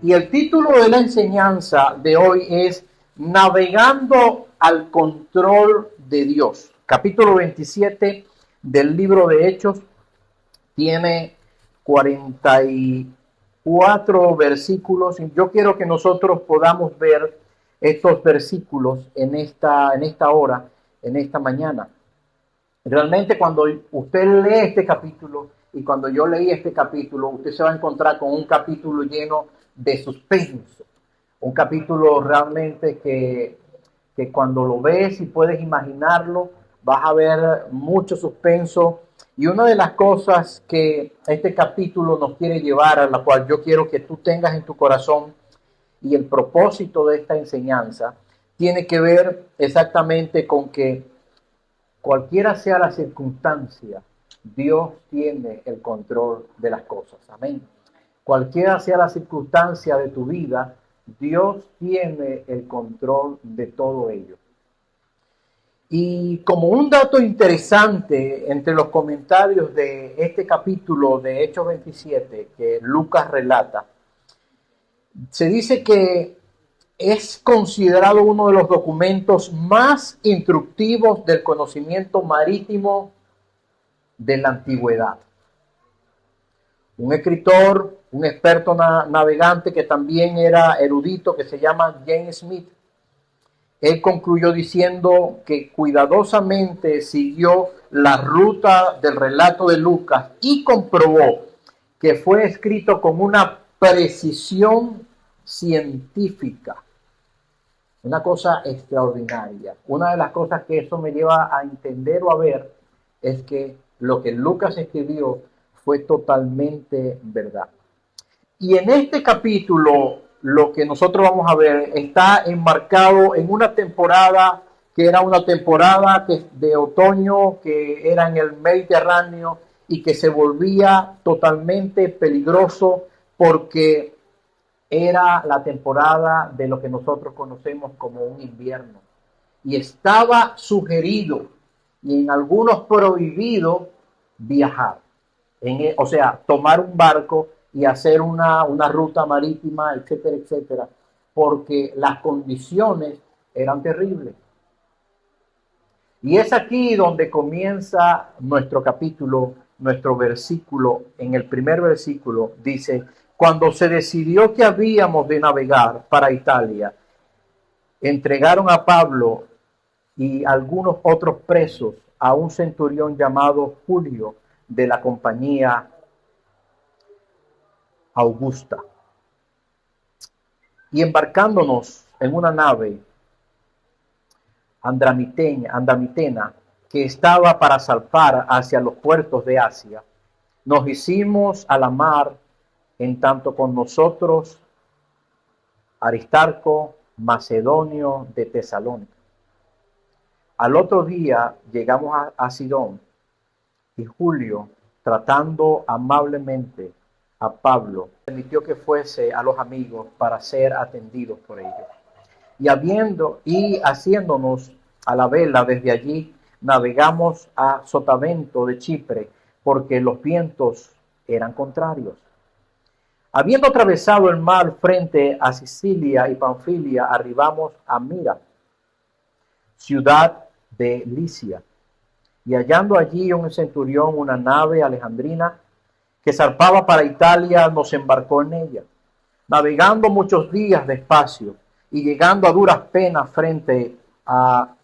Y el título de la enseñanza de hoy es Navegando al control de Dios. Capítulo 27 del libro de Hechos tiene 44 versículos. Y yo quiero que nosotros podamos ver estos versículos en esta hora, en esta mañana. Realmente cuando usted lee este capítulo y cuando yo leí este capítulo, usted se va a encontrar con un capítulo lleno de suspenso. Un capítulo realmente que cuando lo ves y puedes imaginarlo, vas a ver mucho suspenso. Y una de las cosas que este capítulo nos quiere llevar, a la cual yo quiero que tú tengas en tu corazón, y el propósito de esta enseñanza, tiene que ver exactamente con que cualquiera sea la circunstancia, Dios tiene el control de las cosas. Amén. Cualquiera sea la circunstancia de tu vida, Dios tiene el control de todo ello. Y como un dato interesante entre los comentarios de este capítulo de Hechos 27 que Lucas relata, se dice que es considerado uno de los documentos más instructivos del conocimiento marítimo de la antigüedad. Un escritor, un experto navegante que también era erudito, que se llama James Smith, él concluyó diciendo que cuidadosamente siguió la ruta del relato de Lucas y comprobó que fue escrito con una precisión científica. Una cosa extraordinaria. Una de las cosas que eso me lleva a entender o a ver es que lo que Lucas escribió fue totalmente verdad. Y en este capítulo, lo que nosotros vamos a ver está enmarcado en una temporada que era una temporada de otoño, que era en el Mediterráneo y que se volvía totalmente peligroso porque era la temporada de lo que nosotros conocemos como un invierno. Y estaba sugerido y en algunos prohibido viajar. O sea, tomar un barco y hacer una ruta marítima, etcétera, etcétera, porque las condiciones eran terribles. Y es aquí donde comienza nuestro capítulo, nuestro versículo. En el primer versículo dice: cuando se decidió que habíamos de navegar para Italia, entregaron a Pablo y algunos otros presos a un centurión llamado Julio de la compañía Augusta. Y embarcándonos en una nave andamitena que estaba para zarpar hacia los puertos de Asia, nos hicimos a la mar, en tanto con nosotros Aristarco, macedonio de Tesalónica. Al otro día llegamos a Sidón, y Julio, tratando amablemente a Pablo, permitió que fuese a los amigos para ser atendidos por ellos. Y haciéndonos a la vela desde allí, navegamos a Sotavento de Chipre, porque los vientos eran contrarios. Habiendo atravesado el mar frente a Sicilia y Panfilia, arribamos a Mira, ciudad de Licia, y hallando allí un centurión, una nave alejandrina que zarpaba para Italia, nos embarcó en ella, navegando muchos días despacio y llegando a duras penas frente a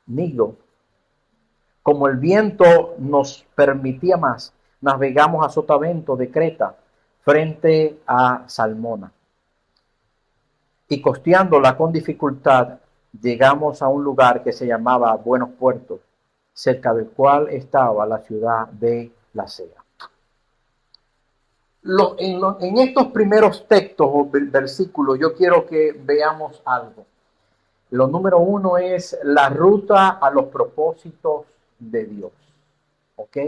Nido. Como el viento nos permitía más, navegamos a Sotavento de Creta, frente a Salmona. Y costeándola con dificultad, llegamos a un lugar que se llamaba Buenos Puertos, cerca del cual estaba la ciudad de Lasea. En estos primeros textos o versículos yo quiero que veamos algo. Lo número uno es la ruta a los propósitos de Dios. ¿Ok?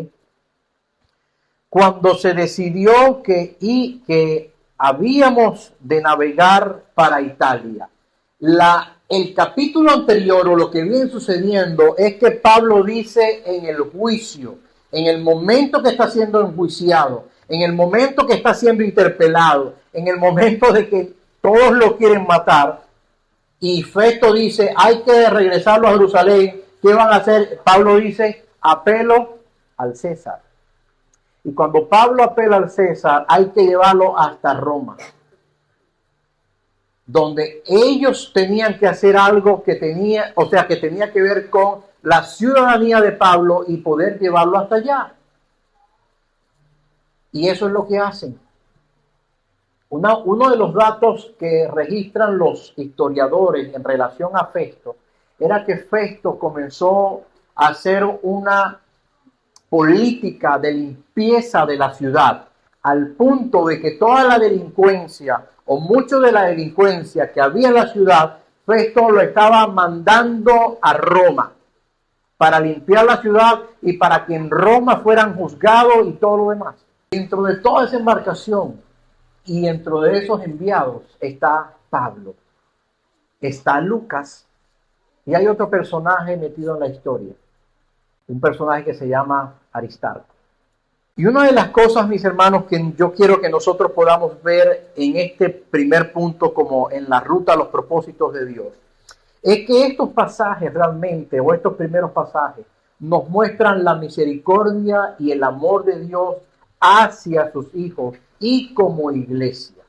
Cuando se decidió que habíamos de navegar para Italia, el capítulo anterior o lo que viene sucediendo es que Pablo dice en el juicio, en el momento que está siendo enjuiciado, en el momento que está siendo interpelado, en el momento de que todos lo quieren matar y Festo dice, hay que regresarlo a Jerusalén, ¿qué van a hacer? Pablo dice, apelo al César. Y cuando Pablo apela al César, hay que llevarlo hasta Roma, donde ellos tenían que hacer algo que tenía, o sea, que tenía que ver con la ciudadanía de Pablo y poder llevarlo hasta allá. Y eso es lo que hacen. Uno de los datos que registran los historiadores en relación a Festo era que Festo comenzó a hacer una política de limpieza de la ciudad, al punto de que toda la delincuencia o mucho de la delincuencia que había en la ciudad, Festo lo estaba mandando a Roma para limpiar la ciudad y para que en Roma fueran juzgados y todo lo demás. Dentro de toda esa embarcación y dentro de esos enviados está Pablo, está Lucas y hay otro personaje metido en la historia, un personaje que se llama Aristarco. Y una de las cosas, mis hermanos, que yo quiero que nosotros podamos ver en este primer punto como en la ruta a los propósitos de Dios, es que estos pasajes realmente, o estos primeros pasajes, nos muestran la misericordia y el amor de Dios hacia sus hijos y como iglesia,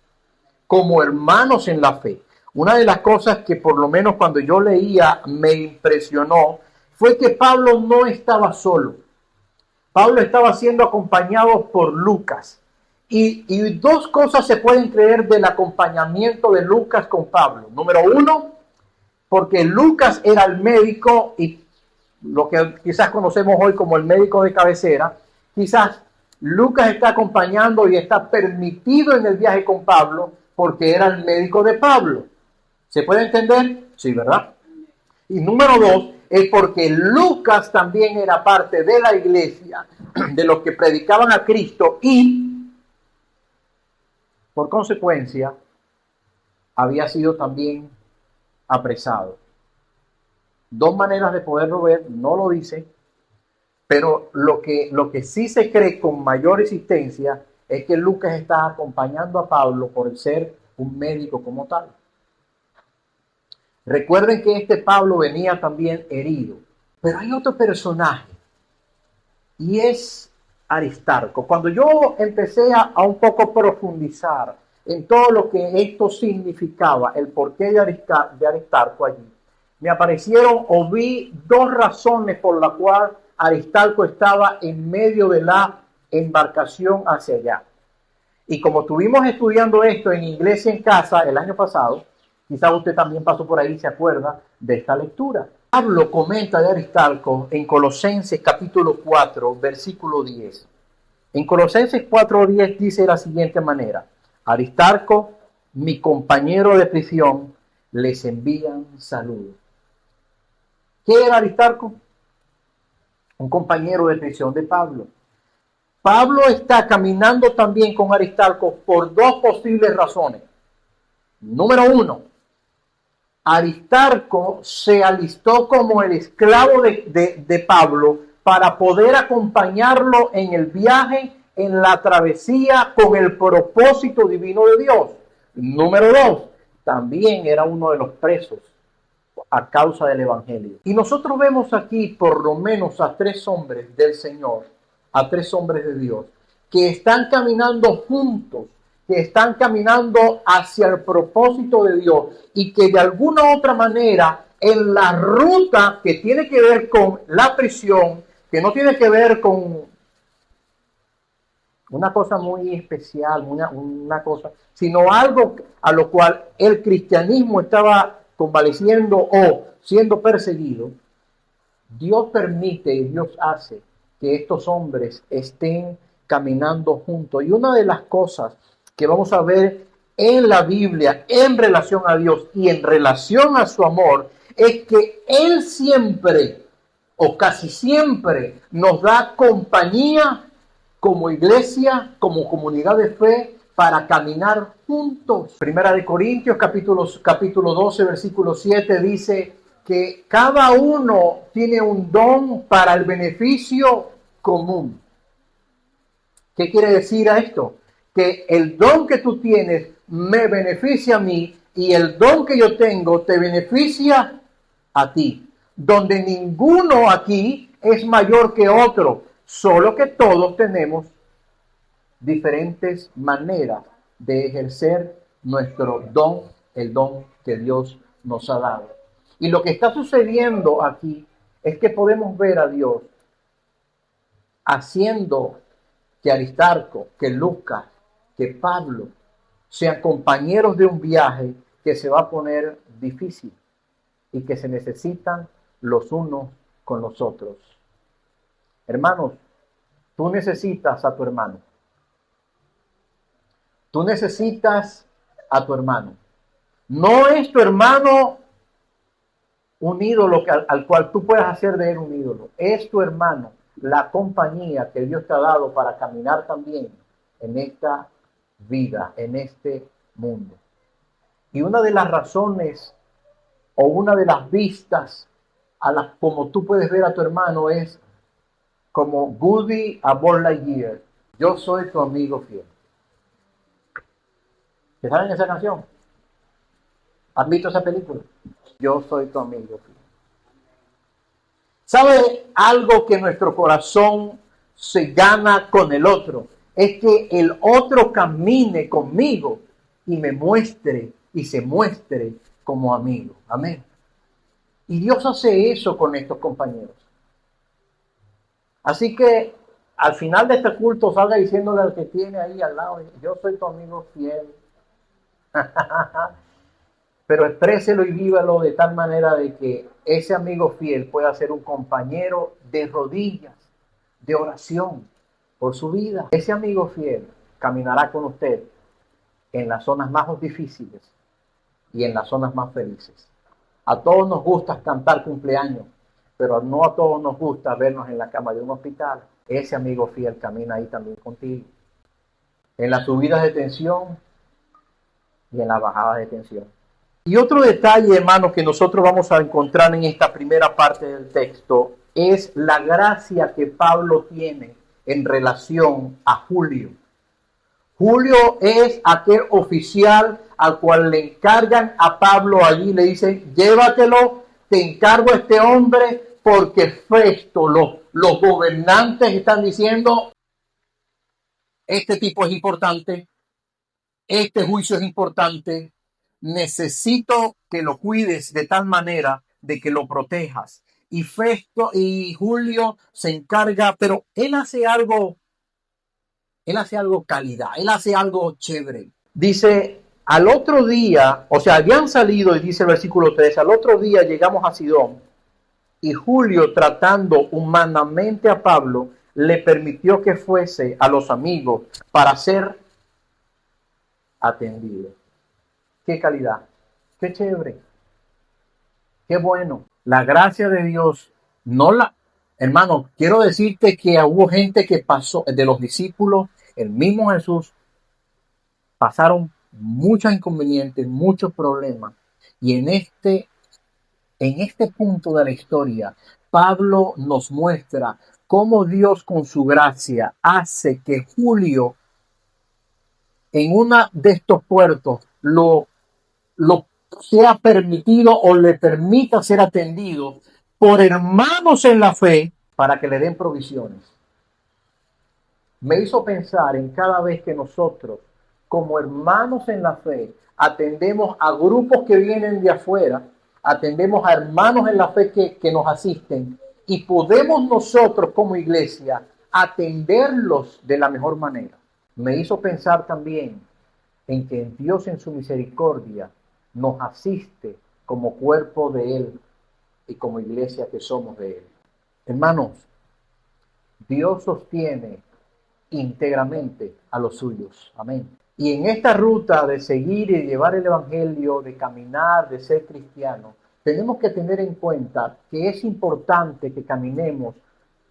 como hermanos en la fe. Una de las cosas que por lo menos cuando yo leía me impresionó fue que Pablo no estaba solo. Pablo estaba siendo acompañado por Lucas. Y dos cosas se pueden creer del acompañamiento de Lucas con Pablo. Número uno, porque Lucas era el médico y lo que quizás conocemos hoy como el médico de cabecera. Quizás Lucas está acompañando y está permitido en el viaje con Pablo porque era el médico de Pablo. ¿Se puede entender? Sí, ¿verdad? Y número dos, es porque Lucas también era parte de la iglesia, de los que predicaban a Cristo y, por consecuencia, había sido también apresado. Dos maneras de poderlo ver, no lo dice, pero lo que sí se cree con mayor insistencia es que Lucas está acompañando a Pablo por ser un médico como tal. Recuerden que este Pablo venía también herido, pero hay otro personaje y es Aristarco. Cuando yo empecé a un poco profundizar en todo lo que esto significaba, el porqué de Aristarco allí, me aparecieron o vi dos razones por las cuales Aristarco estaba en medio de la embarcación hacia allá. Y como estuvimos estudiando esto en Iglesia en Casa el año pasado, quizás usted también pasó por ahí y se acuerda de esta lectura. Pablo comenta de Aristarco en Colosenses capítulo 4, versículo 10. En Colosenses 4:10 dice de la siguiente manera: Aristarco, mi compañero de prisión, les envían saludos. ¿Qué era Aristarco? Un compañero de prisión de Pablo. Pablo está caminando también con Aristarco por dos posibles razones. Número uno, Aristarco se alistó como el esclavo de Pablo para poder acompañarlo en el viaje, en la travesía, con el propósito divino de Dios. Número dos, también era uno de los presos a causa del evangelio. Y nosotros vemos aquí por lo menos a tres hombres del Señor, a tres hombres de Dios, que están caminando juntos, que están caminando hacia el propósito de Dios y que de alguna u otra manera en la ruta que tiene que ver con la prisión, que no tiene que ver con una cosa muy especial, una cosa, sino algo a lo cual el cristianismo estaba convaleciendo o siendo perseguido, Dios permite y Dios hace que estos hombres estén caminando juntos. Y una de las cosas que vamos a ver en la Biblia en relación a Dios y en relación a su amor es que Él siempre o casi siempre nos da compañía como iglesia, como comunidad de fe, para caminar juntos. Primera de Corintios, capítulo 12, versículo 7, dice que cada uno tiene un don para el beneficio común. ¿Qué quiere decir a esto? Que el don que tú tienes me beneficia a mí y el don que yo tengo te beneficia a ti. Donde ninguno aquí es mayor que otro, solo que todos tenemos diferentes maneras de ejercer nuestro don, el don que Dios nos ha dado. Y lo que está sucediendo aquí es que podemos ver a Dios haciendo que Aristarco, que Lucas, que Pablo sean compañeros de un viaje que se va a poner difícil y que se necesitan los unos con los otros. Hermanos, tú necesitas a tu hermano. Tú necesitas a tu hermano. No es tu hermano un ídolo al cual tú puedas hacer de él un ídolo. Es tu hermano, la compañía que Dios te ha dado para caminar también en esta vida, en este mundo. Y una de las razones o una de las vistas a las como tú puedes ver a tu hermano es como Woody a Buzz Lightyear. Yo soy tu amigo fiel. ¿Se saben esa canción? ¿Han visto esa película? Yo soy tu amigo fiel. ¿Sabe algo que nuestro corazón se gana con el otro? Es que el otro camine conmigo y me muestre y se muestre como amigo. Amén. Y Dios hace eso con estos compañeros. Así que al final de este culto salga diciéndole al que tiene ahí al lado, yo soy tu amigo fiel. Pero expréselo y vívalo de tal manera de que ese amigo fiel pueda ser un compañero de rodillas, de oración por su vida. Ese amigo fiel caminará con usted en las zonas más difíciles y en las zonas más felices. A todos nos gusta cantar cumpleaños, pero no a todos nos gusta vernos en la cama de un hospital. Ese amigo fiel camina ahí también contigo. En las subidas de tensión y en las bajadas de tensión. Y otro detalle, hermanos, que nosotros vamos a encontrar en esta primera parte del texto es la gracia que Pablo tiene en relación a Julio. Julio es aquel oficial al cual le encargan a Pablo allí, le dicen, llévatelo, te encargo a este hombre porque Festo, los gobernantes están diciendo, este tipo es importante, este juicio es importante, necesito que lo cuides de tal manera de que lo protejas. Y Festo y Julio se encarga, pero él hace algo calidad, él hace algo chévere. Dice, al otro día, o sea, habían salido, y dice el versículo 3, al otro día llegamos a Sidón, y Julio, tratando humanamente a Pablo, le permitió que fuese a los amigos para ser atendido. Qué calidad, qué chévere, qué bueno. La gracia de Dios, hermano, quiero decirte que hubo gente que pasó, de los discípulos, el mismo Jesús, pasaron muchos inconvenientes, muchos problemas. Y en este punto de la historia, Pablo nos muestra cómo Dios con su gracia hace que Julio en una de estos puertos lo sea permitido o le permita ser atendido por hermanos en la fe para que le den provisiones. Me hizo pensar en cada vez que nosotros, como hermanos en la fe, atendemos a grupos que vienen de afuera, atendemos a hermanos en la fe que nos asisten y podemos nosotros como iglesia atenderlos de la mejor manera. Me hizo pensar también en que Dios en su misericordia nos asiste como cuerpo de Él y como iglesia que somos de Él. Hermanos, Dios sostiene íntegramente a los suyos. Amén. Y en esta ruta de seguir y llevar el evangelio, de caminar, de ser cristiano, tenemos que tener en cuenta que es importante que caminemos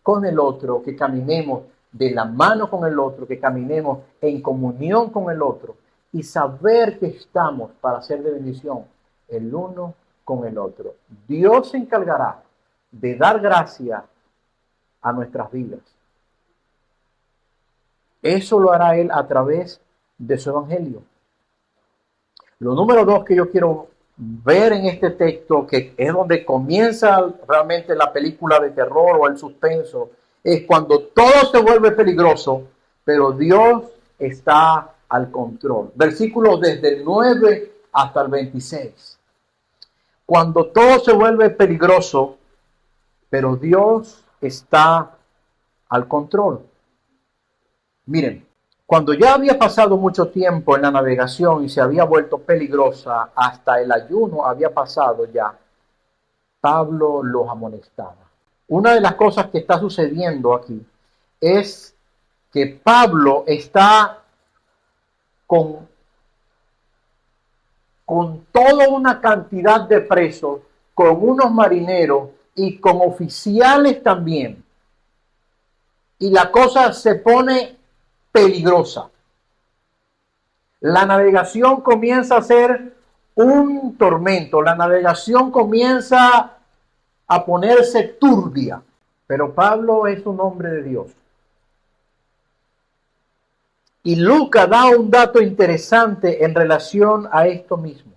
con el otro, que caminemos de la mano con el otro, que caminemos en comunión con el otro y saber que estamos para ser de bendición el uno con el otro. Dios se encargará de dar gracia a nuestras vidas. Eso lo hará Él a través de su evangelio. Lo número dos que yo quiero ver en este texto, que es donde comienza realmente la película de terror o el suspenso, es cuando todo se vuelve peligroso, pero Dios está al control. Versículos desde el 9 hasta el 26. Cuando todo se vuelve peligroso, pero Dios está al control. Miren, cuando ya había pasado mucho tiempo en la navegación y se había vuelto peligrosa, hasta el ayuno había pasado ya, Pablo los amonestaba. Una de las cosas que está sucediendo aquí es que Pablo está con toda una cantidad de presos, con unos marineros y con oficiales también. Y la cosa se pone peligrosa. La navegación comienza a ser un tormento, la navegación comienza a ponerse turbia, pero Pablo es un hombre de Dios. Y Lucas da un dato interesante en relación a esto mismo.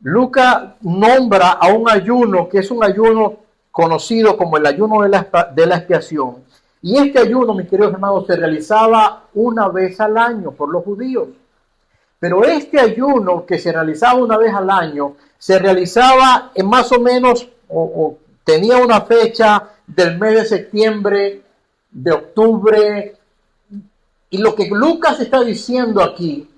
Lucas nombra a un ayuno que es un ayuno conocido como el ayuno de la expiación. Y este ayuno, mis queridos hermanos, se realizaba una vez al año por los judíos. Pero este ayuno que se realizaba una vez al año, se realizaba en más o menos, o tenía una fecha del mes de septiembre, de octubre. Y lo que Lucas está diciendo aquí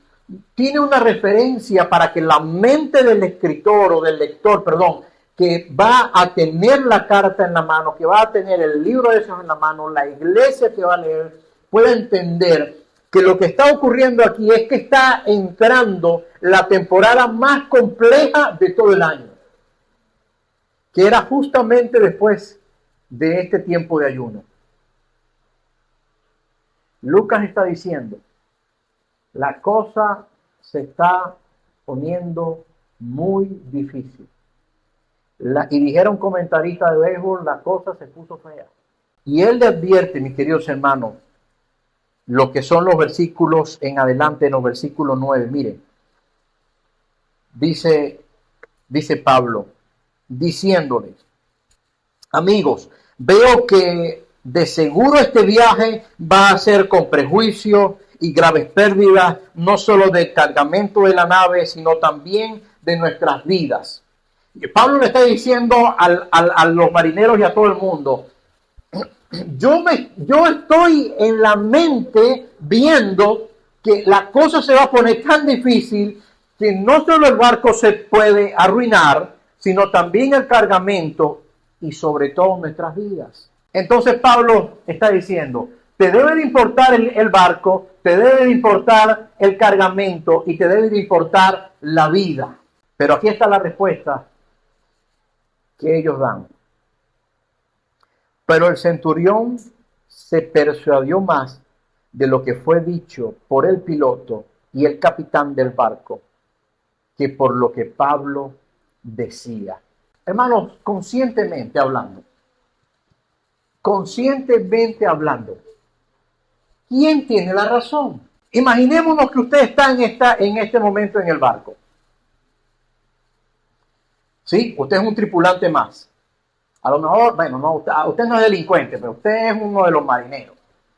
tiene una referencia para que la mente del escritor o del lector, perdón, que va a tener la carta en la mano, que va a tener el libro de esos en la mano, la iglesia que va a leer, pueda entender que lo que está ocurriendo aquí es que está entrando la temporada más compleja de todo el año, que era justamente después de este tiempo de ayuno. Lucas está diciendo, la cosa se está poniendo muy difícil. Y dijeron comentaristas de béisbol, la cosa se puso fea. Y él le advierte, mis queridos hermanos, lo que son los versículos en adelante, en los versículos 9. Miren, dice Pablo, diciéndoles, amigos, veo que de seguro este viaje va a ser con prejuicio y graves pérdidas, no solo del cargamento de la nave, sino también de nuestras vidas. Pablo le está diciendo a los marineros y a todo el mundo, yo estoy en la mente viendo que la cosa se va a poner tan difícil que no solo el barco se puede arruinar, sino también el cargamento y sobre todo nuestras vidas. Entonces Pablo está diciendo, te debe de importar el barco, te debe de importar el cargamento y te debe de importar la vida. Pero aquí está la respuesta que ellos dan. Pero el centurión se persuadió más de lo que fue dicho por el piloto y el capitán del barco que por lo que Pablo decía. Hermanos, conscientemente hablando, ¿quién tiene la razón? Imaginémonos que usted está en este momento en el barco. ¿Sí? Usted es un tripulante más. A lo mejor, bueno, no, usted no es delincuente, pero usted es uno de los marineros,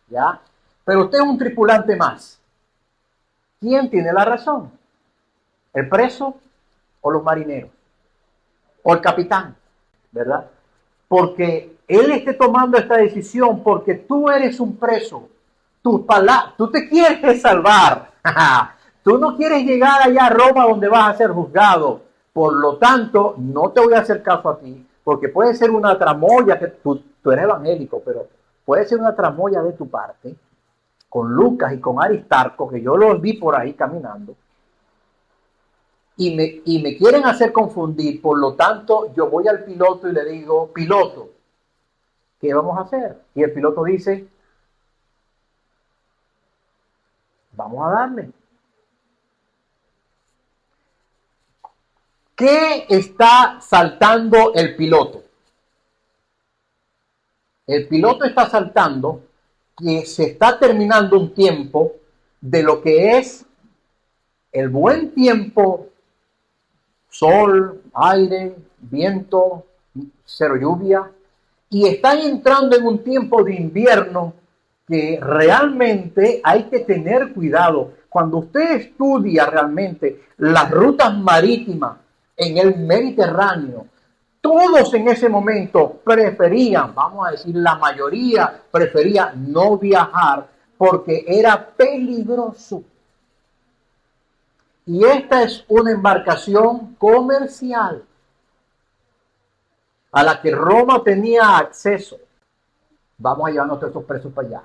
¿ya? Pero usted es un tripulante más. ¿Quién tiene la razón? ¿El preso o los marineros? ¿O el capitán? ¿Verdad? Porque él esté tomando esta decisión porque tú eres un preso. Tú te quieres salvar. Tú no quieres llegar allá a Roma donde vas a ser juzgado. Por lo tanto, no te voy a hacer caso a ti, porque puede ser una tramoya, que tú eres evangélico, pero puede ser una tramoya de tu parte, con Lucas y con Aristarco, que yo los vi por ahí caminando, y me quieren hacer confundir. Por lo tanto, yo voy al piloto y le digo, piloto, ¿qué vamos a hacer? Y el piloto dice, vamos a darle. ¿Qué está saltando el piloto? El piloto está saltando que se está terminando un tiempo de lo que es el buen tiempo, sol, aire, viento, cero lluvia, y están entrando en un tiempo de invierno que realmente hay que tener cuidado. Cuando usted estudia realmente las rutas marítimas en el Mediterráneo, todos en ese momento preferían, vamos a decir, la mayoría prefería no viajar porque era peligroso. Y esta es una embarcación comercial a la que Roma tenía acceso. Vamos a llevar nuestros presos para allá.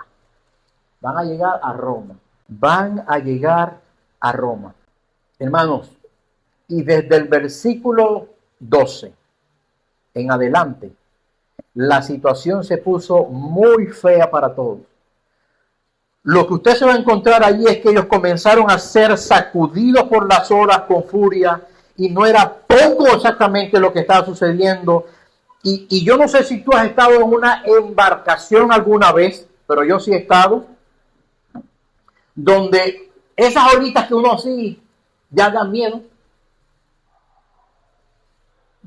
Van a llegar a Roma. Van a llegar a Roma. Hermanos, y desde el versículo 12 en adelante, la situación se puso muy fea para todos. Lo que usted se va a encontrar allí es que ellos comenzaron a ser sacudidos por las olas con furia, y no era poco exactamente lo que estaba sucediendo. Y yo no sé si tú has estado en una embarcación alguna vez, pero yo sí he estado, donde esas olitas que uno así ya dan miedo.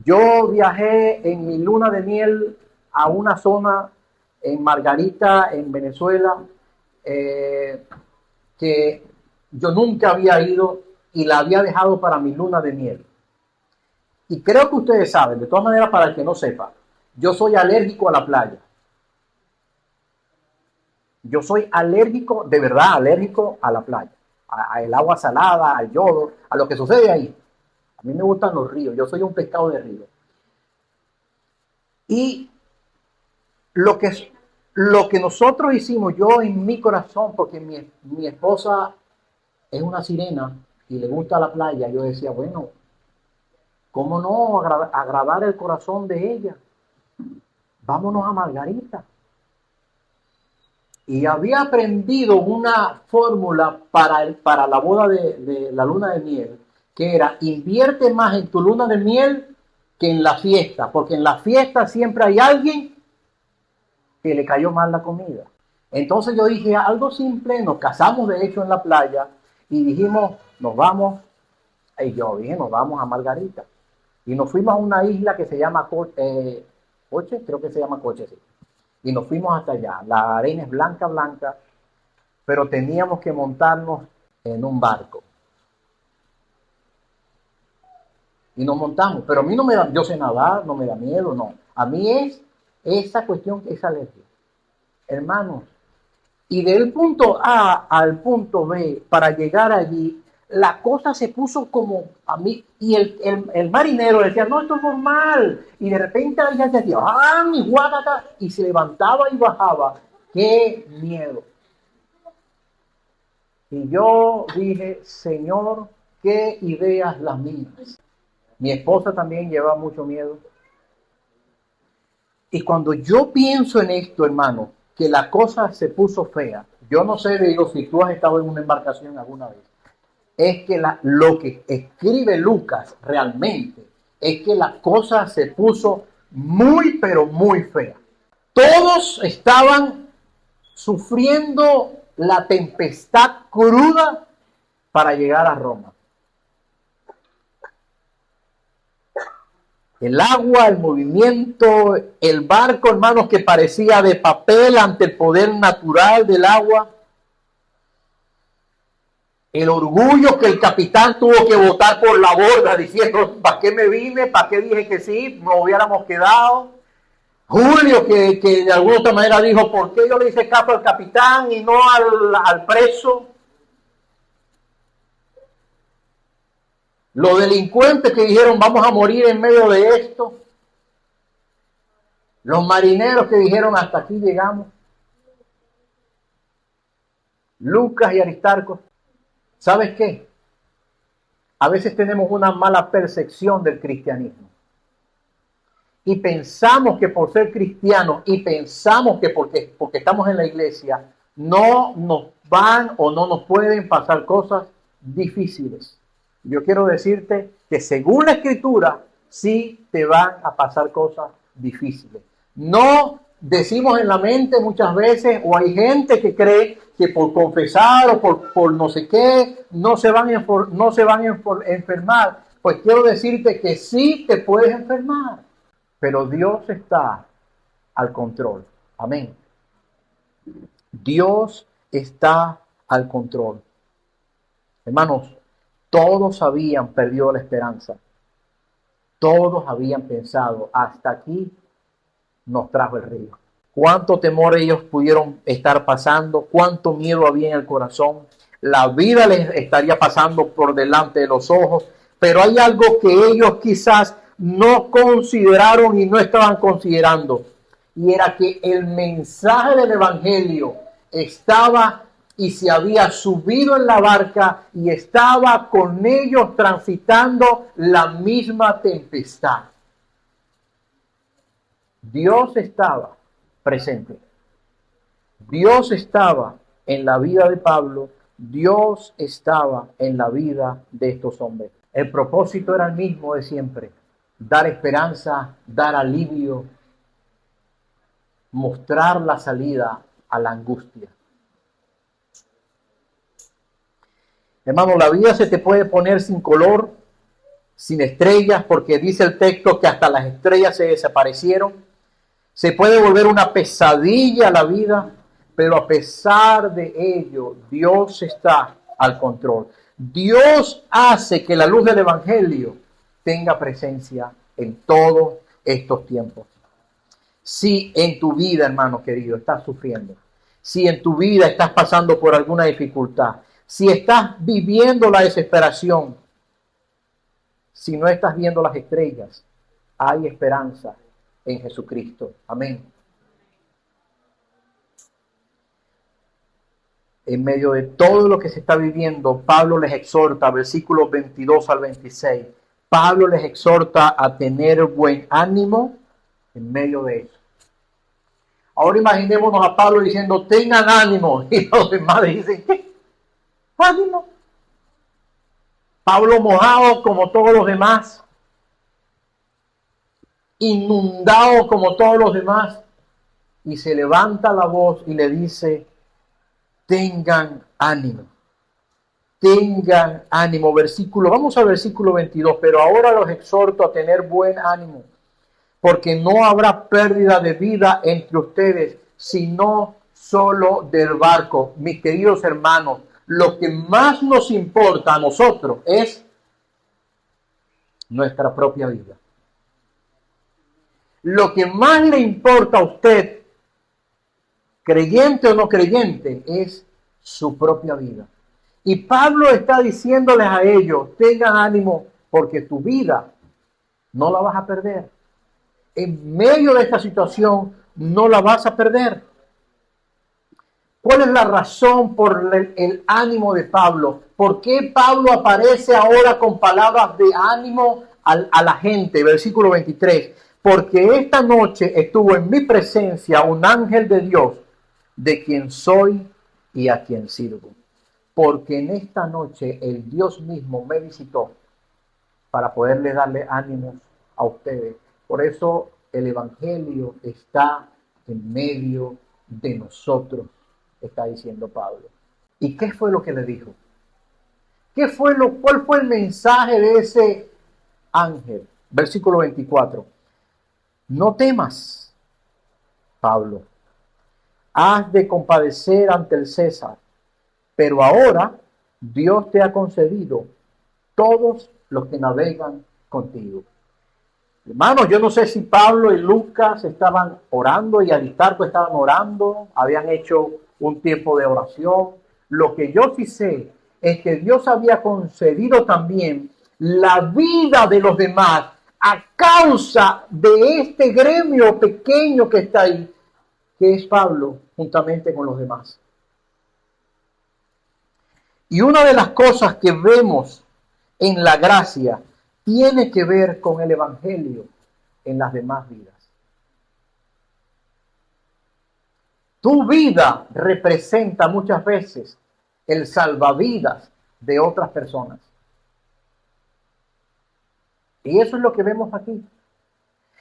Yo viajé en mi luna de miel a una zona en Margarita, en Venezuela, que yo nunca había ido y la había dejado para mi luna de miel. Y creo que ustedes saben, de todas maneras, para el que no sepa, yo soy alérgico a la playa. Yo soy alérgico, de verdad alérgico a la playa, al agua salada, al yodo, a lo que sucede ahí. A mí me gustan los ríos, yo soy un pescado de río. Y lo que nosotros hicimos, yo en mi corazón, porque mi esposa es una sirena y le gusta la playa, yo decía, bueno, ¿cómo no agradar el corazón de ella? Vámonos a Margarita. Y había aprendido una fórmula para la boda de la luna de miel, que era: invierte más en tu luna de miel que en la fiesta, porque en la fiesta siempre hay alguien que le cayó mal la comida. Entonces yo dije algo simple, nos casamos de hecho en la playa y dijimos, nos vamos, y yo dije, nos vamos a Margarita. Y nos fuimos a una isla que se llama Coche, creo que se llama Coche, sí. Y nos fuimos hasta allá. La arena es blanca, blanca, pero teníamos que montarnos en un barco. Y nos montamos. Pero a mí no me da, yo sé nadar, no me da miedo, no. A mí es esa cuestión que es alergia. Hermanos, y del punto A al punto B, para llegar allí, la cosa se puso como a mí, y el marinero decía, no, esto es normal, y de repente ella decía, ¡ah, mi guagata! Y se levantaba y bajaba. ¡Qué miedo! Y yo dije, Señor, qué ideas las mías. Mi esposa también lleva mucho miedo. Y cuando yo pienso en esto, hermano, que la cosa se puso fea, yo no sé, digo, si tú has estado en una embarcación alguna vez, es que lo que escribe Lucas realmente es que la cosa se puso muy, pero muy fea. Todos estaban sufriendo la tempestad cruda para llegar a Roma. El agua, el movimiento, el barco, hermanos, que parecía de papel ante el poder natural del agua. El orgullo que el capitán tuvo que botar por la borda diciendo, ¿para qué me vine? ¿Para qué dije que sí? Nos hubiéramos quedado. Julio que de alguna otra manera dijo, ¿por qué yo le hice caso al capitán y no al preso? Los delincuentes que dijeron, vamos a morir en medio de esto. Los marineros que dijeron, hasta aquí llegamos. Lucas y Aristarco. ¿Sabes qué? A veces tenemos una mala percepción del cristianismo. Y pensamos que por ser cristianos y pensamos que porque estamos en la iglesia, no nos van o no nos pueden pasar cosas difíciles. Yo quiero decirte que según la Escritura, sí te van a pasar cosas difíciles. No decimos en la mente muchas veces, o hay gente que cree que por confesar o por no sé qué, no se van a enfermar. Pues quiero decirte que sí te puedes enfermar, pero Dios está al control. Amén. Dios está al control. Hermanos, todos habían perdido la esperanza. Todos habían pensado, hasta aquí nos trajo el río. Cuánto temor ellos pudieron estar pasando, cuánto miedo había en el corazón. La vida les estaría pasando por delante de los ojos, pero hay algo que ellos quizás no consideraron y no estaban considerando. Y era que el mensaje del evangelio estaba y se había subido en la barca y estaba con ellos transitando la misma tempestad. Dios estaba presente. Dios estaba en la vida de Pablo. Dios estaba en la vida de estos hombres. El propósito era el mismo de siempre: dar esperanza, dar alivio, mostrar la salida a la angustia. Hermano, la vida se te puede poner sin color, sin estrellas, porque dice el texto que hasta las estrellas se desaparecieron. Se puede volver una pesadilla la vida, pero a pesar de ello, Dios está al control. Dios hace que la luz del evangelio tenga presencia en todos estos tiempos. Si en tu vida, hermano querido, estás sufriendo, si en tu vida estás pasando por alguna dificultad, si estás viviendo la desesperación, si no estás viendo las estrellas, hay esperanza en Jesucristo. Amén. En medio de todo lo que se está viviendo, Pablo les exhorta, versículos 22 al 26, Pablo les exhorta a tener buen ánimo en medio de eso. Ahora imaginémonos a Pablo diciendo, tengan ánimo, y los demás dicen, ¿qué? Ánimo. Pablo mojado como todos los demás, inundado como todos los demás, y se levanta la voz y le dice, tengan ánimo, tengan ánimo. Vamos al versículo 22, pero ahora los exhorto a tener buen ánimo, porque no habrá pérdida de vida entre ustedes, sino solo del barco. Mis queridos hermanos, lo que más nos importa a nosotros es nuestra propia vida. Lo que más le importa a usted, creyente o no creyente, es su propia vida. Y Pablo está diciéndoles a ellos, tengan ánimo porque tu vida no la vas a perder. En medio de esta situación no la vas a perder. ¿Cuál es la razón por el ánimo de Pablo? ¿Por qué Pablo aparece ahora con palabras de ánimo a la gente? Versículo 23. Porque esta noche estuvo en mi presencia un ángel de Dios, de quien soy y a quien sirvo. Porque en esta noche el Dios mismo me visitó para poderle darle ánimos a ustedes. Por eso el evangelio está en medio de nosotros, está diciendo Pablo. ¿Y qué fue lo que le dijo? ¿Cuál fue el mensaje de ese ángel? Versículo 24. No temas, Pablo. Has de compadecer ante el César, pero ahora Dios te ha concedido todos los que navegan contigo. Hermanos, yo no sé si Pablo y Lucas estaban orando y Aristarco estaban orando, habían hecho un tiempo de oración. Lo que yo sí sé es que Dios había concedido también la vida de los demás a causa de este gremio pequeño que está ahí, que es Pablo, juntamente con los demás. Y una de las cosas que vemos en la gracia tiene que ver con el evangelio en las demás vidas. Tu vida representa muchas veces el salvavidas de otras personas. Y eso es lo que vemos aquí.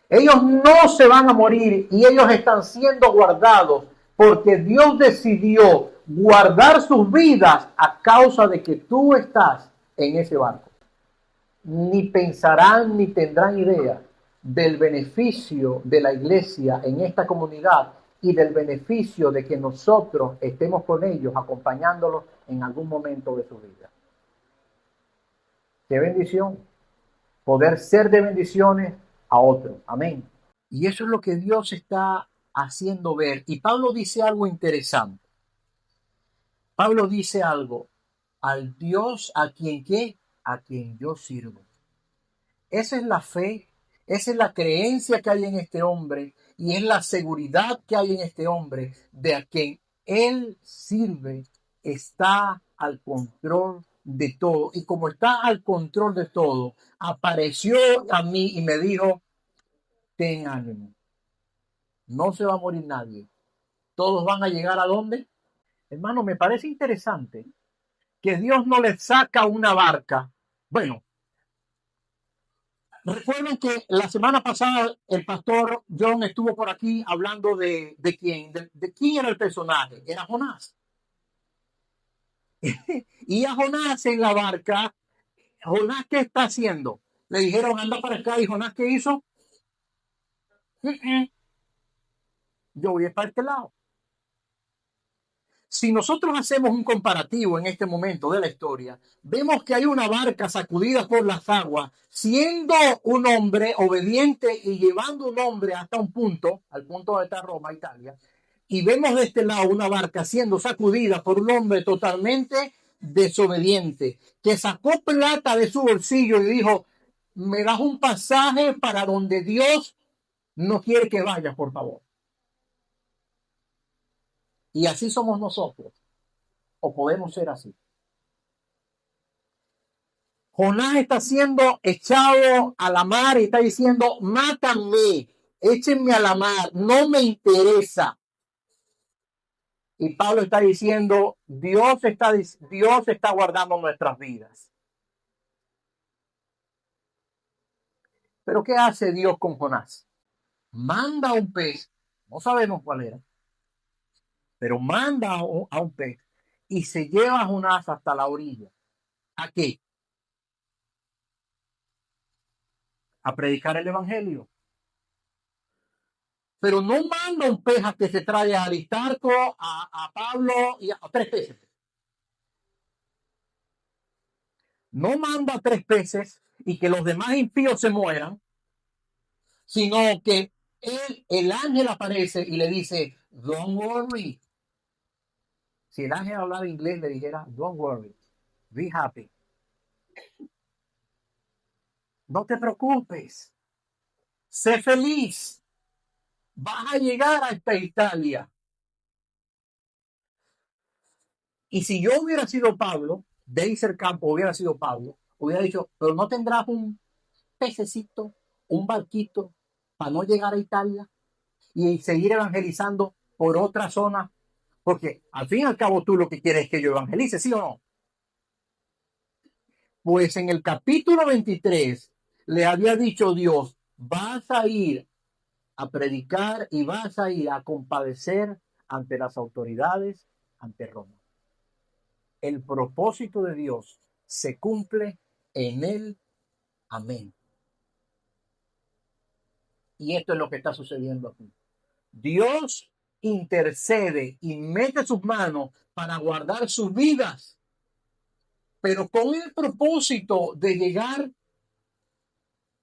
Ellos no se van a morir y ellos están siendo guardados porque Dios decidió guardar sus vidas a causa de que tú estás en ese barco. Ni pensarán ni tendrán idea del beneficio de la iglesia en esta comunidad y del beneficio de que nosotros estemos con ellos acompañándolos en algún momento de su vida. Qué bendición poder ser de bendiciones a otros. Amén. Y eso es lo que Dios está haciendo ver. Y Pablo dice algo interesante. Pablo dice algo, al Dios a quien qué, a quien yo sirvo. Esa es la fe, esa es la creencia que hay en este hombre y es la seguridad que hay en este hombre de a quien él sirve, está al control de todo. Y como está al control de todo, apareció a mí y me dijo, ten ánimo, no se va a morir nadie. Todos van a llegar a dónde. Hermano, me parece interesante que Dios no le saca una barca. Bueno, recuerden que la semana pasada el pastor John estuvo por aquí hablando de quién, de quién era el personaje. Era Jonás. Y a Jonás en la barca, Jonás, ¿qué está haciendo? Le dijeron, anda para acá. ¿Y Jonás qué hizo? Yo voy para este lado. Si nosotros hacemos un comparativo en este momento de la historia, vemos que hay una barca sacudida por las aguas, siendo un hombre obediente y llevando un hombre hasta un punto, al punto donde está Roma, Italia, y vemos de este lado una barca siendo sacudida por un hombre totalmente desobediente, que sacó plata de su bolsillo y dijo, me das un pasaje para donde Dios no quiere que vayas, por favor. Y así somos nosotros, o podemos ser así. Jonás está siendo echado a la mar y está diciendo, mátame, échenme a la mar, no me interesa. Y Pablo está diciendo, Dios está guardando nuestras vidas. Pero ¿qué hace Dios con Jonás? Manda a un pez, no sabemos cuál era, pero manda a un pez y se lleva a Jonás hasta la orilla. ¿A qué? A predicar el evangelio. Pero no manda un pez a que se traiga a Aristarco, a Pablo y a tres peces. No manda tres peces y que los demás impíos se mueran, sino que el ángel aparece y le dice, don't worry. Si el ángel hablara inglés, le dijera, don't worry, be happy. No te preocupes, sé feliz, vas a llegar a esta Italia. Y si yo hubiera sido Pablo, Deiser Campo hubiera sido Pablo, hubiera dicho, pero no tendrás un pececito, un barquito para no llegar a Italia y seguir evangelizando por otra zona, porque al fin y al cabo tú lo que quieres es que yo evangelice, ¿sí o no? Pues en el capítulo 23 le había dicho Dios, vas a ir a predicar y vas a ir a compadecer ante las autoridades, ante Roma. El propósito de Dios se cumple en él. Amén. Y esto es lo que está sucediendo aquí. Dios intercede y mete sus manos para guardar sus vidas, pero con el propósito de llegar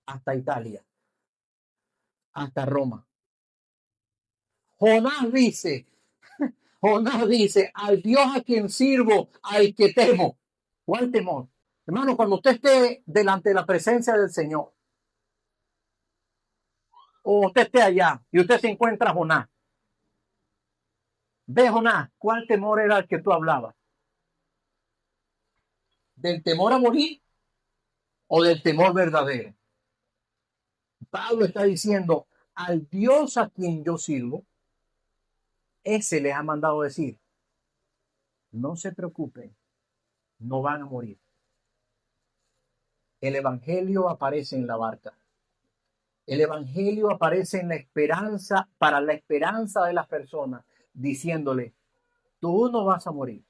hasta Italia, hasta Roma. Jonás dice, Jonás dice, al Dios a quien sirvo, al que temo. ¿Cuál temor? Hermano, cuando usted esté delante de la presencia del Señor, o usted esté allá y usted se encuentra a Jonás, ve Jonás, ¿cuál temor era el que tú hablabas? ¿Del temor a morir o del temor verdadero? Pablo está diciendo, al Dios a quien yo sirvo, ese les ha mandado decir, no se preocupen, no van a morir. El evangelio aparece en la barca. El evangelio aparece en la esperanza, para la esperanza de las personas, diciéndole, tú no vas a morir.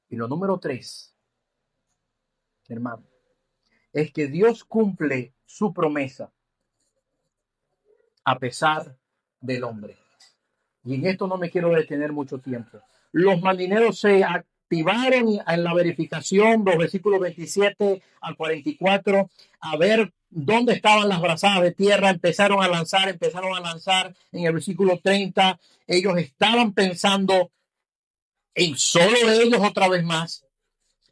Y lo número 3, hermano, es que Dios cumple su promesa a pesar del hombre. Y en esto no me quiero detener mucho tiempo. Los marineros se activaron en la verificación, los versículos 27 al 44, a ver dónde estaban las brazadas de tierra, empezaron a lanzar en el versículo 30. Ellos estaban pensando en solo ellos otra vez más,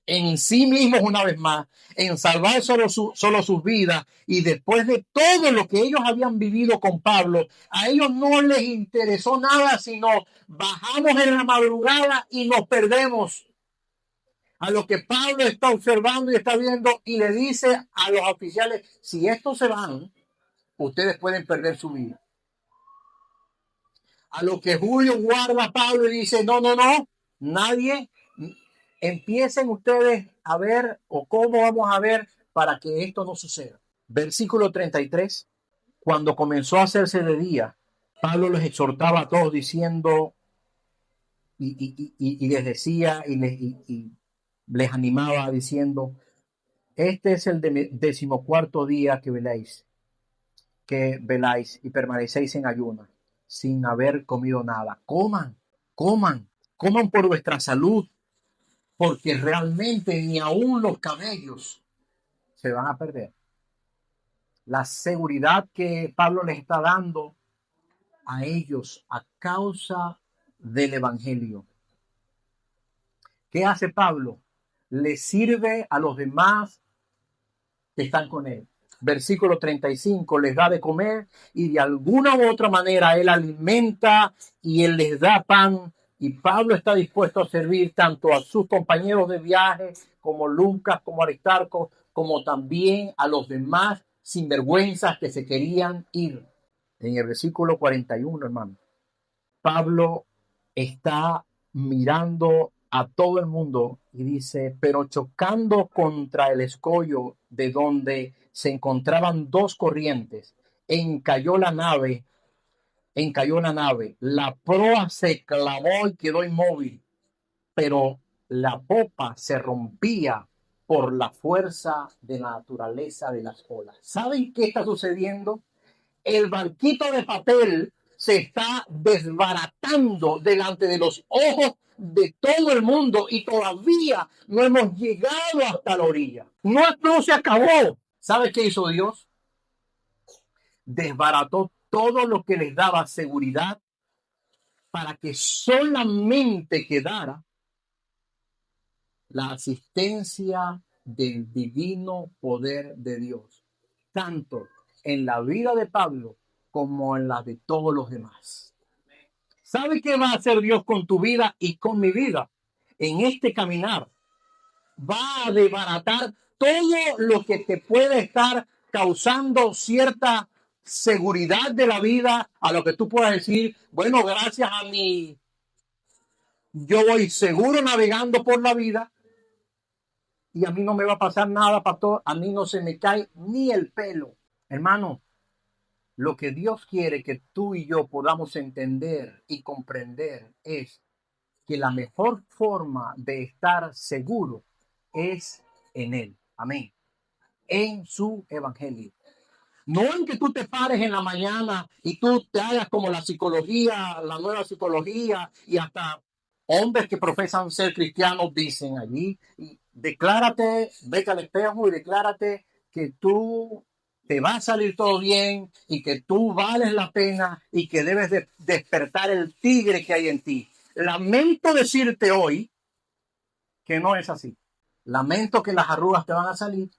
en sí mismos una vez más, en salvar solo sus vidas. Y después de todo lo que ellos habían vivido con Pablo, a ellos no les interesó nada, sino bajamos en la madrugada y nos perdemos. A lo que Pablo está observando y está viendo y le dice a los oficiales, si estos se van, ustedes pueden perder su vida. A lo que Julio guarda a Pablo y dice, no, nadie, empiecen ustedes a ver o cómo vamos a ver para que esto no suceda. Versículo 33, cuando comenzó a hacerse de día, Pablo les exhortaba a todos diciendo y les decía y les animaba diciendo, este es el 14º día que veláis y permanecéis en ayunas sin haber comido nada. Coman por vuestra salud, porque realmente ni aún los cabellos se van a perder. La seguridad que Pablo les está dando a ellos a causa del evangelio. ¿Qué hace Pablo? Le sirve a los demás que están con él. Versículo 35, les da de comer y de alguna u otra manera él alimenta y él les da pan. Y Pablo está dispuesto a servir tanto a sus compañeros de viaje como Lucas, como Aristarco, como también a los demás sinvergüenzas que se querían ir. En el versículo 41, hermano, Pablo está mirando a todo el mundo y dice, pero chocando contra el escollo de donde se encontraban dos corrientes, encalló la nave, la proa se clavó y quedó inmóvil, pero la popa se rompía por la fuerza de la naturaleza de las olas. ¿Saben qué está sucediendo? El barquito de papel se está desbaratando delante de los ojos de todo el mundo y todavía no hemos llegado hasta la orilla. No se acabó. ¿Sabe qué hizo Dios? Desbarató todo lo que les daba seguridad para que solamente quedara la asistencia del divino poder de Dios, tanto en la vida de Pablo como en la de todos los demás. ¿Sabe qué va a hacer Dios con tu vida y con mi vida? En este caminar va a desbaratar todo lo que te puede estar causando cierta seguridad de la vida, a lo que tú puedas decir, bueno, gracias a mí, yo voy seguro navegando por la vida y a mí no me va a pasar nada, pastor, a mí no se me cae ni el pelo. Hermano, lo que Dios quiere que tú y yo podamos entender y comprender es que la mejor forma de estar seguro es en Él. Amén. En su evangelio. No en que tú te pares en la mañana y tú te hagas como la psicología, la nueva psicología y hasta hombres que profesan ser cristianos dicen allí, y declárate, vete al espejo y declárate que tú te va a salir todo bien y que tú vales la pena y que debes de despertar el tigre que hay en ti. Lamento decirte hoy que no es así. Lamento que las arrugas te van a salir.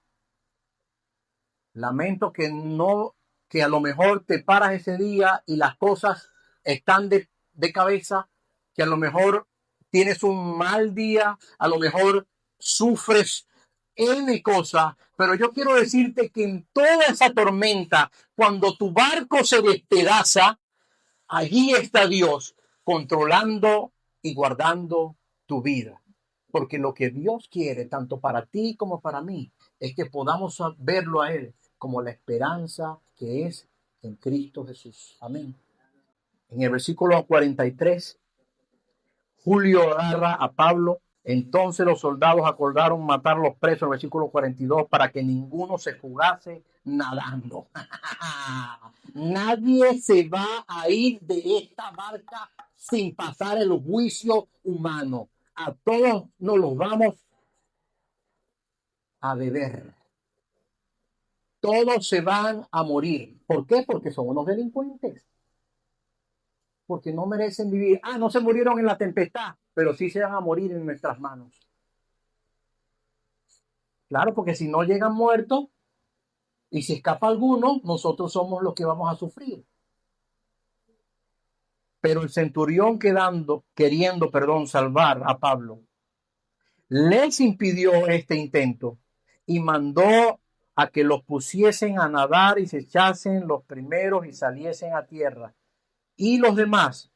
Lamento que a lo mejor te paras ese día y las cosas están de cabeza, que a lo mejor tienes un mal día, a lo mejor sufres N cosas, pero yo quiero decirte que en toda esa tormenta, cuando tu barco se despedaza, allí está Dios controlando y guardando tu vida. Porque lo que Dios quiere, tanto para ti como para mí, es que podamos verlo a Él como la esperanza que es en Cristo Jesús. Amén. En el versículo 43, Julio agarra a Pablo. Entonces los soldados acordaron matar a los presos, en el versículo 42, para que ninguno se jugase nadando. Nadie se va a ir de esta barca sin pasar el juicio humano. A todos nos los vamos a beber. Todos se van a morir. ¿Por qué? Porque son unos delincuentes. Porque no merecen vivir. Ah, no se murieron en la tempestad, pero sí se van a morir en nuestras manos. Claro, porque si no llegan muertos y si escapa alguno, nosotros somos los que vamos a sufrir. Pero el centurión queriendo, salvar a Pablo, les impidió este intento y mandó a que los pusiesen a nadar y se echasen los primeros y saliesen a tierra. Y los demás,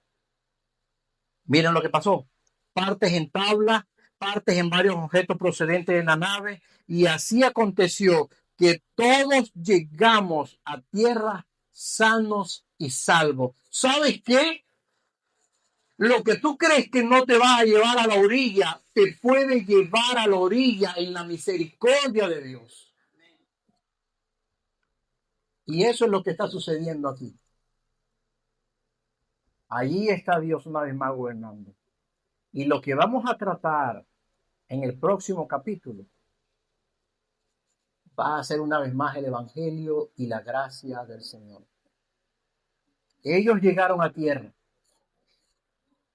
miren lo que pasó, partes en tabla, partes en varios objetos procedentes de la nave, y así aconteció que todos llegamos a tierra sanos y salvos. ¿Sabes qué? Lo que tú crees que no te va a llevar a la orilla, te puede llevar a la orilla en la misericordia de Dios. Y eso es lo que está sucediendo aquí. Allí está Dios una vez más gobernando. Y lo que vamos a tratar en el próximo capítulo va a ser una vez más el Evangelio y la gracia del Señor. Ellos llegaron a tierra.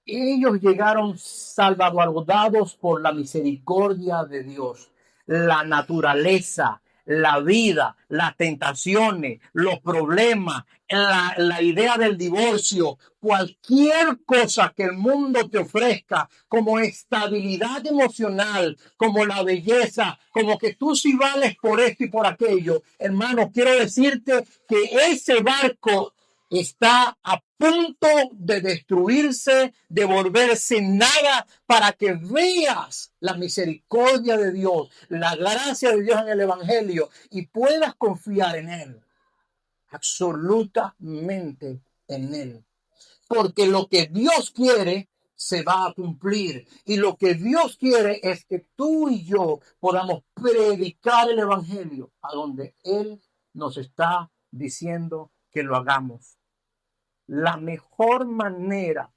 Ellos llegaron salvaguardados por la misericordia de Dios. La naturaleza, la vida, las tentaciones, los problemas, la idea del divorcio, cualquier cosa que el mundo te ofrezca como estabilidad emocional, como la belleza, como que tú sí vales por esto y por aquello. Hermano, quiero decirte que ese barco está a punto de destruirse, de volverse nada, para que veas la misericordia de Dios, la gracia de Dios en el Evangelio y puedas confiar en Él, absolutamente en Él. Porque lo que Dios quiere se va a cumplir. Y lo que Dios quiere es que tú y yo podamos predicar el Evangelio a donde Él nos está diciendo que lo hagamos. La mejor manera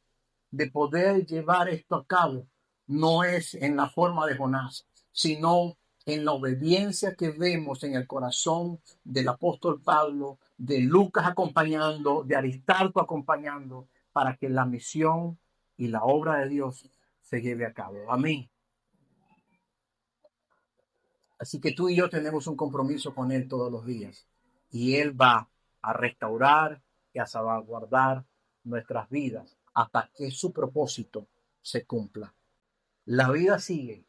de poder llevar esto a cabo no es en la forma de Jonás, sino en la obediencia que vemos en el corazón del apóstol Pablo, de Lucas acompañando, de Aristarco acompañando, para que la misión y la obra de Dios se lleve a cabo. Amén. Así que tú y yo tenemos un compromiso con Él todos los días. Y Él va a restaurar y a salvaguardar nuestras vidas hasta que su propósito se cumpla. La vida sigue.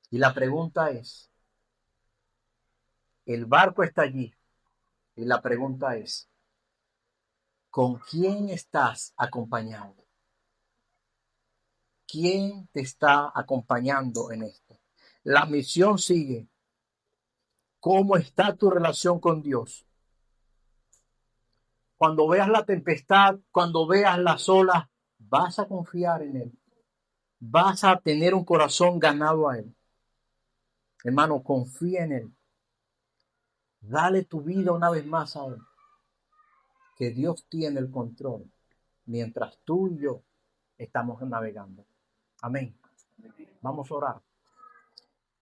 Y la pregunta es, el barco está allí. Y la pregunta es, ¿con quién estás acompañando? ¿Quién te está acompañando en esto? La misión sigue. ¿Cómo está tu relación con Dios? Cuando veas la tempestad, cuando veas las olas, vas a confiar en Él. Vas a tener un corazón ganado a Él. Hermano, confía en Él. Dale tu vida una vez más a Él. Que Dios tiene el control mientras tú y yo estamos navegando. Amén. Vamos a orar.